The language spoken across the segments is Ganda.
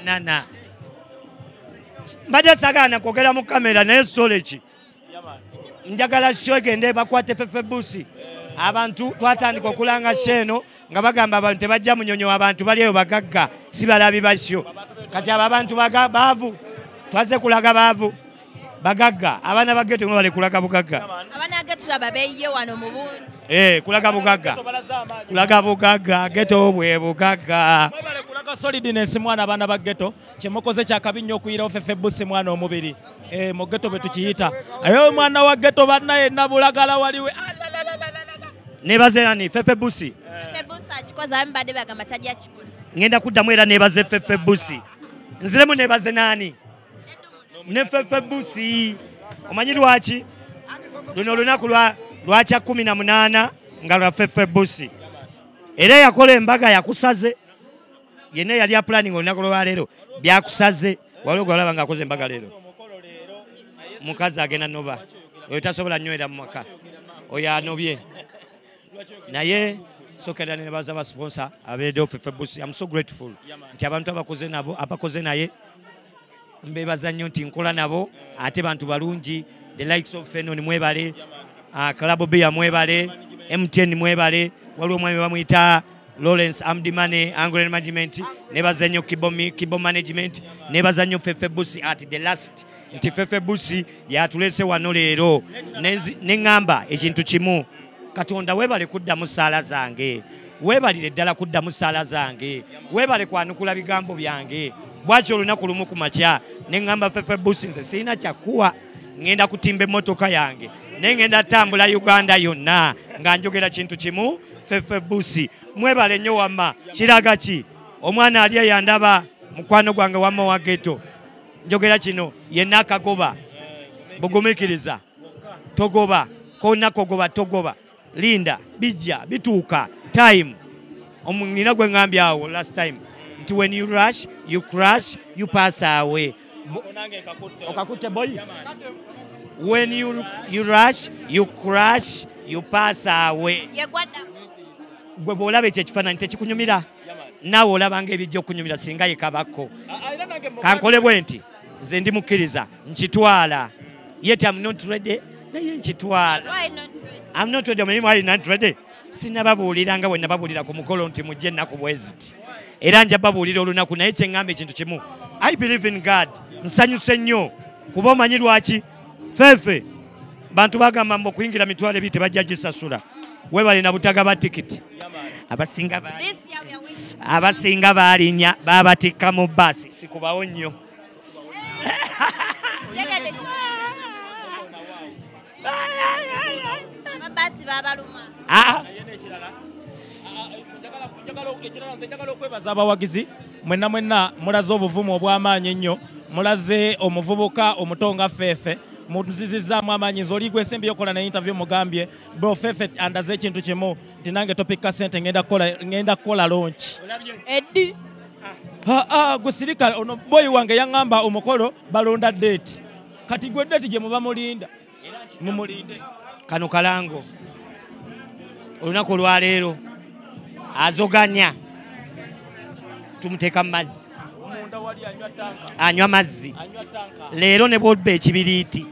nana mbadde sagana kwogera mu kamera naye soleki njagala sho egende bakwate fefebusi abantu twatandika okulanga sheno nga bagamba abantu tebajja munyonyo abantu bali eyo bagagga si balabi basyo kati abo abantu baavu twaze kulaga baavu bagagga abaana bageto ngo bale kulaga bugagga abaana geto tulaba beyiye wano mu bundi kulaga bugagga geto bwe bugagga bale kulaga solidness mwana abaana ba geto kyemukoze kyakabinyo okuyira ofefebusi mwana omubiri mu geto bwe tukiyita ayo mwana wa geto bannaye nabulagala waliwe nebaze nani fefebusi akikoze abambadde bagamba tajja kikulu ngenda kuddamu era nebaze fefebusi nziremu nebaze nani ne fefebusi omanyi lwaki luno olunaku lwakya 18 nga lwa fefebusi era yakola embaga yakusaze yenna yali ya planning olunaku lwaleero byakusaze waliwo gwalaba nga akoze embaga leero mukazi agenda noba oyo tasobola nywera mu maka oyo anobye naye sokera nebaza ba sponsor abeeredewo fefebusi I'm so grateful nti abantu abakoze nabo abakoze naye mbebaza nnyo nti nkola nabo ate bantu balungi the likes of Fenon mwebale Club Beer mwebale MTN mwebale waliwo omwami bamuyita Lawrence Amdimane Anglo Management nebaza nnyo Kibo Management nebaza nnyo fefebusi at the last nti fefebusi yatulese wano leero neŋŋamba ekintu kimu Katonda webale kuddamu ssaala zange webalire ddala kuddamu ssaala zange webale kwanukula bigambo byange bwaki olunaku lumu ku makya neŋŋamba fefebusi nze sirina kyakuwa ŋŋenda kutimba emmotoka yange naye ŋŋenda tambula Uganda yonna nga njogera kintu kimu fefebusi mwebale nnyo wamma kiraga ki omwana ali eyandaba mukwano gwange wamma wa geto njogera kino yenna akagoba bugumiikiriza togoba konna kogoba togoba linda bijja bituuka time nina gwe ŋŋambye awo last time nti when you rush you crash you pass away okakutte boy when you rush you crash you pass away gwe bw'olaba ekyo ekifaananyi tekikunyumira naawe olabanga ebijja okunyumira singa yekabako kankole bwe nti nze ndi mukkiriza nkitwala yet I'm not ready naye nkitwala I'm not ready omanyi mwali not ready sinnababuulira nga bwe nababuulira ku mukolo nti mujje ennaku bweziti era nja babuulira olunaku naye kyeŋŋamba ekintu kimu I believe in God nsanyuse nnyo kuba omanyi lwaki fefe bantu bagamba mbu okuyingira mitwalo ebiri tebajja gisasula webale na butaga ba tikiti abasinga baalinya babatikka mu basi sikubawo nnyo njagala okwebaza abawagizi mwenna mulaze obuvumu obw'amaanyi ennyo mulaze omuvubuka omutonga feefe muzizizaamu amaanyi nze oli gwesembi yokola ne interview mugambye bo feefe andaze ekintu kimu nti nange topika sente ngenda kukola launch eddi gusirika ono boyi wange yaŋŋamba omukolo balonda date kati gwe date gye muba mulinda mumulinde kano kalango olunaku olwaleero azoganya tumuteeka mu mazzi anywa mazzi leero ne bw'oba ekibiriiti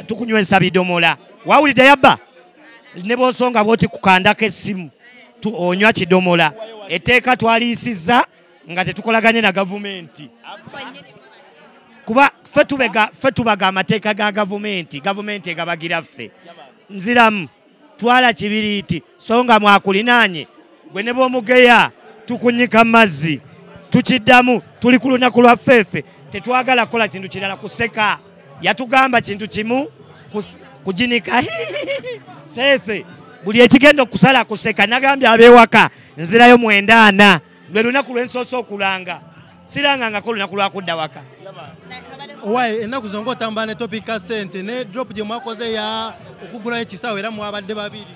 tukunywesa bidomola wawulidde yabba ne bw'osonga bw'oti kukandako essimu onywa kidomola etteeka twaliisizza nga tetukolaganye na gavumenti kuba ffe tubaga amateeka ga gavumenti egabagira ffe nziramu twala kibiriiti so nga mwakulinaanye gwe ne bw'omugeya tukunyika mazzi tukiddamu tuli ku lunaku lwa ffeeffe tetwagala kukola kintu kirala kuseka yatugamba kintu kimu kuginika seefe buli ekigenda okusala kuseka nagambye ab'ewaka nzirayo 94 lwe lunaku lwensoose okulanga sirangangako lunaku lwakudda waka owaye ennaku zonga otambula ne topika sente ne drop gye mwakoze ya okugulayo ekisaawe era mwabadde babiri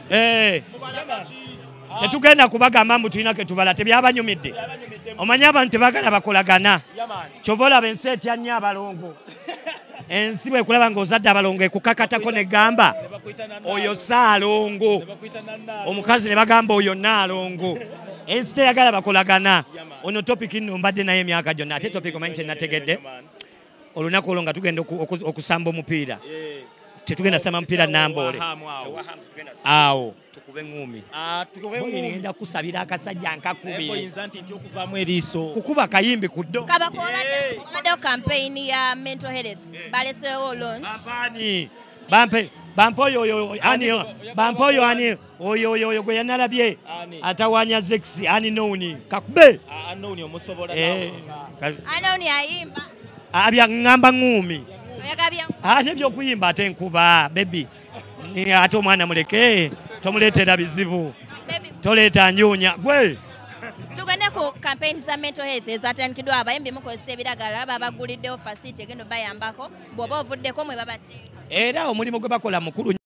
tetugenda kubagamba mbu tulina ke tubala tebyabanyumidde omanyi abantu tebagala bakolagana kyova olaba ensi etya nnyo abalongo ensi bwekulaba ng'ozadde abalongo ekukakatako negamba oyo saalongo omukazi ne bagamba oyo naalongo Ensite yagala bakolagana. Ono topic nno mbadde naye emyaka gyonna. Ate topic omanyi kye nategedde. Olunaku olwo nga tugenda okusamba omupiira. Tetugenda samba mupiira Namboole. Awo tukube ngumi. Ngenda kusabira akasajja nkakubiri. Oyinza nti okuvaamu eriiso. Kukuba kayimbi ku ddo. Kabaddewo campaign ya mental health. Baleseewo launch. Bampoyo ani oyo gwe yanalabye atawanya Zex ani noni kakube Anoni omusobola Anoni ayimba abya ngamba ngumi oyagabya nebyo kuyimba ate nkuba baby ni ate omwana muleke tomuleetera bizibu toleeta njunya gwe tugende ku campaign za mental health ezatandikidwa abayimbi mukozesa ebiragala babaguliddewo facility egenda bayambako bw'oba ovuddeko mwe babate era omulimu gwe bakola mukulu